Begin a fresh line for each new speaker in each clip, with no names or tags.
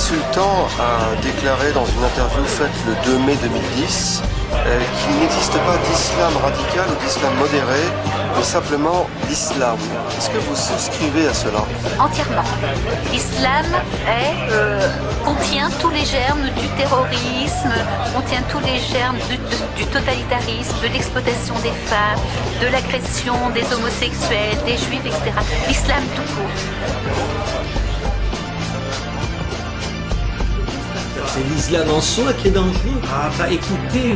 Sultan a déclaré dans une interview faite le 2 mai 2010 qu'il n'existe pas d'islam radical ou d'islam modéré, mais simplement l'islam. Est-ce que vous souscrivez à cela?
Entièrement. L'islam contient tous les germes du terrorisme, contient tous les germes du totalitarisme, de l'exploitation des femmes, de l'agression des homosexuels, des juifs, etc. L'islam tout court.
C'est l'islam en soi qui est dangereux.
Ah bah écoutez,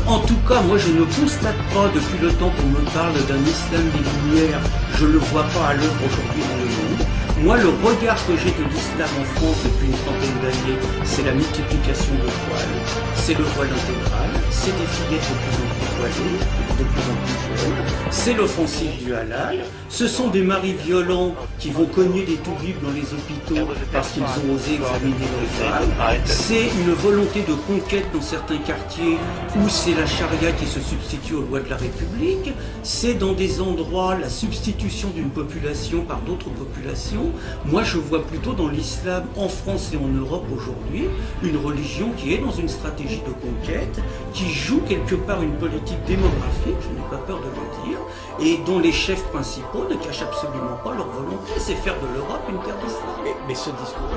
en tout cas, moi je ne constate pas depuis le temps qu'on me parle d'un islam des Lumières, je ne le vois pas à l'œuvre aujourd'hui dans le monde. Moi, le regard que j'ai de l'islam en France depuis une trentaine d'années, c'est la multiplication de voiles, c'est le voile intégral, c'est des fillettes de plus en plus voilées, de plus en plus jeunes, c'est l'offensive du halal, ce sont des maris violents qui vont cogner des toubibs dans les hôpitaux parce qu'ils ont osé examiner les femmes, c'est une volonté de conquête dans certains quartiers où c'est la charia qui se substitue aux lois de la République, c'est dans des endroits la substitution d'une population par d'autres populations. Moi, je vois plutôt dans l'islam en France et en Europe aujourd'hui une religion qui est dans une stratégie de conquête, qui joue quelque part une politique démographique, je n'ai pas peur de le dire, et dont les chefs principaux ne cachent absolument pas leur volonté, c'est faire de l'Europe une terre d'islam.
Mais ce discours...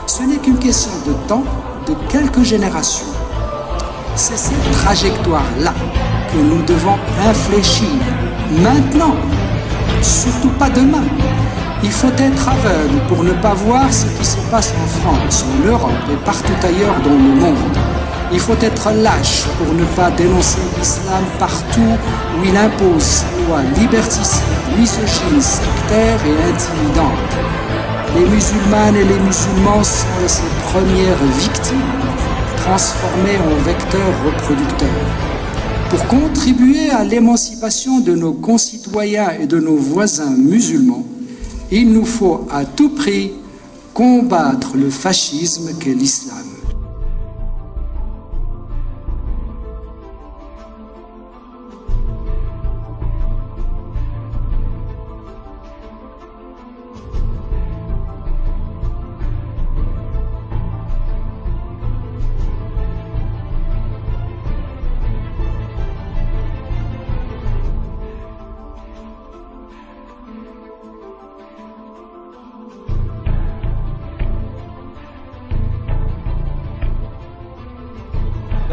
Ce n'est qu'une question de temps, de quelques générations. C'est cette trajectoire-là que nous devons infléchir maintenant. Surtout pas demain. Il faut être aveugle pour ne pas voir ce qui se passe en France, en Europe et partout ailleurs dans le monde. Il faut être lâche pour ne pas dénoncer l'islam partout où il impose sa loi liberticide, misogyne, sectaire et intimidante. Les musulmanes et les musulmans sont ses premières victimes, transformées en vecteurs reproducteurs. Pour contribuer à l'émancipation de nos concitoyens et de nos voisins musulmans, il nous faut à tout prix combattre le fascisme qu'est l'islam.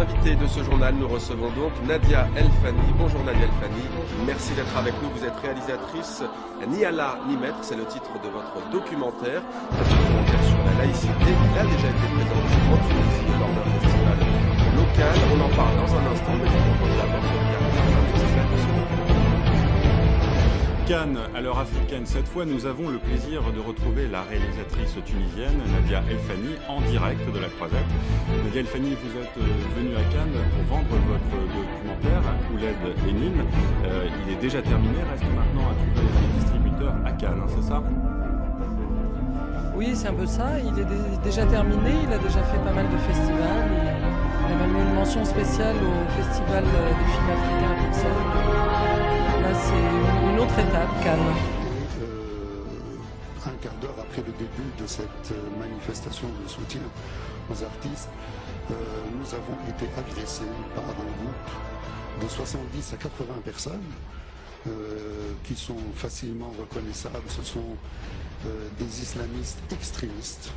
Invité de ce journal, nous recevons donc Nadia El Fani. Bonjour Nadia El Fani, merci d'être avec nous. Vous êtes réalisatrice Ni Allah ni Maître, c'est le titre de votre documentaire. Un documentaire sur la laïcité. Il a déjà été présenté en Tunisie lors d'un festival local. On en parle dans un instant, mais je vous propose d'abord de regarder un extrait de ce documentaire.
Cannes, à l'heure africaine. Cette fois, nous avons le plaisir de retrouver la réalisatrice tunisienne Nadia El Fani en direct de la Croisette. Nadia El Fani, vous êtes venue à Cannes pour vendre votre documentaire Ouled et Nîmes. Il est déjà terminé, reste maintenant à trouver les distributeurs à Cannes, c'est ça?
Oui, c'est un peu ça. Il est déjà terminé, il a déjà fait pas mal de festivals. Il a même eu une mention spéciale au Festival des films africains à Bruxelles. Là, c'est une autre étape, Cannes.
Un quart d'heure après le début de cette manifestation de soutien aux artistes, nous avons été agressés par un groupe de 70 à 80 personnes qui sont facilement reconnaissables. Ce sont des islamistes extrémistes.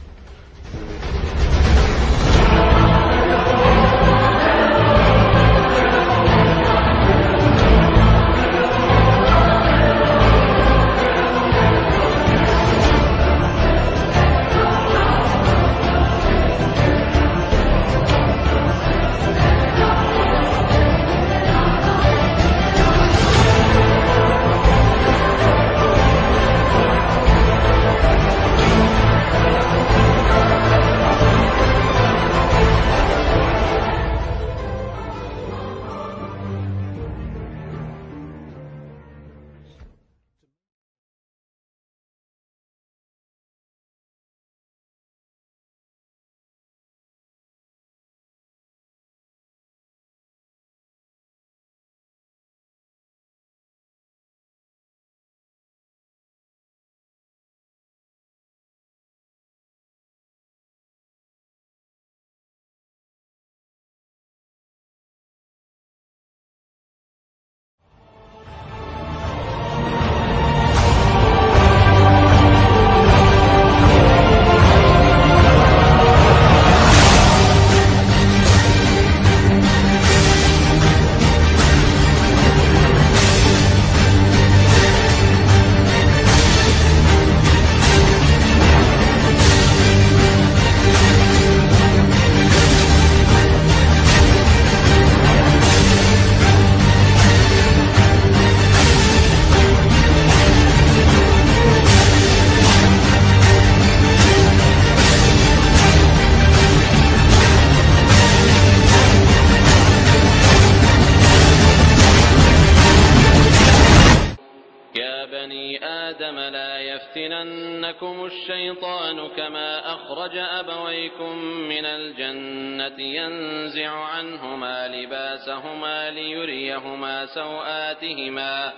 آدم لا يفتننكم الشيطان كما أخرج أبويكم من الجنة ينزع عنهما لباسهما ليريهما سوآتهما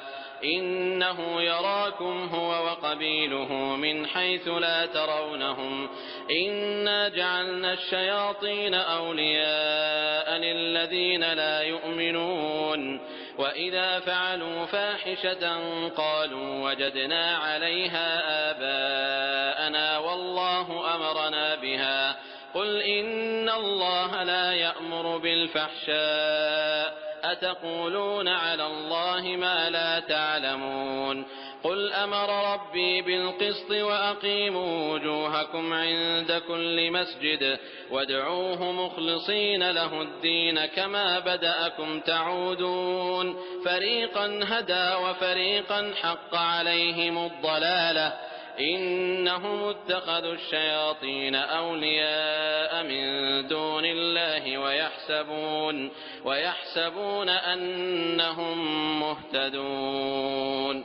إنه يراكم هو وقبيله من حيث لا ترونهم إنا جعلنا الشياطين أولياء للذين لا يؤمنون وإذا فعلوا فاحشة قالوا وجدنا عليها آباءنا والله أمرنا بها قل إن الله لا يأمر بالفحشاء أتقولون على الله ما لا تعلمون قل أمر ربي بالقسط وأقيموا وجوهكم عند كل مسجد وادعوه مخلصين له الدين كما بدأكم تعودون فريقا هدى وفريقا حق عليهم الضلالة إنهم اتخذوا الشياطين أولياء من دون الله ويحسبون أنهم مهتدون.